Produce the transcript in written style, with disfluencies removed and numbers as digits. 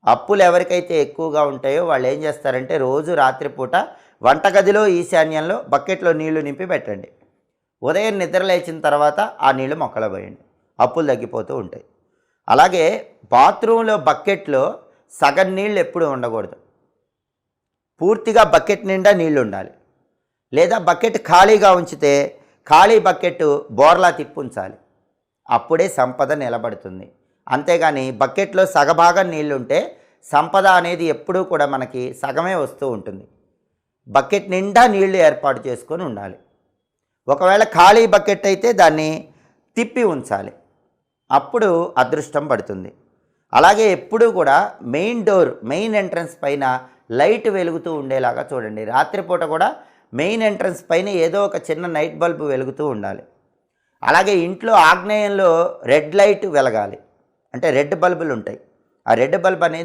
అప్పులు ఎవరికైతే ఎక్కువగా ఉంటాయో వాళ్ళు ఏం చేస్తారంటే రోజు రాత్రిపూట వంటగదిలో ఈశాన్యంలో బకెట్లో నీళ్లు నింపి పెట్టండి. ఉదయం నిద్ర లేచిన తర్వాత ఆ నీళ్లు మొక్కలో పోయండి. అప్పులు తగ్గిపోతూ ఉంటాయి. అలాగే బాత్రూంలో బకెట్లో సగం నీళ్ళు ఎప్పుడూ ఉండకూడదు. పూర్తిగా బకెట్ నిండా నీళ్లు ఉండాలి. లేదా బకెట్ ఖాళీగా ఉంచితే ఖాళీ బకెట్ బోర్లా తిప్పి ఉంచాలి. అప్పుడే సంపద నిలబడుతుంది. అంతేగాని బకెట్లో సగభాగం నీళ్లుంటే సంపద అనేది ఎప్పుడూ కూడా మనకి సగమే వస్తూ ఉంటుంది. బకెట్ నిండా నీళ్లు ఏర్పాటు చేసుకొని ఉండాలి. ఒకవేళ ఖాళీ బకెట్ అయితే దాన్ని తిప్పి ఉంచాలి. అప్పుడు అదృష్టం పడుతుంది. అలాగే ఎప్పుడూ కూడా మెయిన్ ఎంట్రన్స్ పైన లైట్ వెలుగుతూ ఉండేలాగా చూడండి. రాత్రిపూట కూడా మెయిన్ ఎంట్రన్స్ పైన ఏదో ఒక చిన్న నైట్ బల్బు వెలుగుతూ ఉండాలి. అలాగే ఇంట్లో ఆగ్నేయంలో రెడ్ లైట్ వెలగాలి. అంటే రెడ్ బల్బులు ఉంటాయి. ఆ రెడ్ బల్బ్ అనేది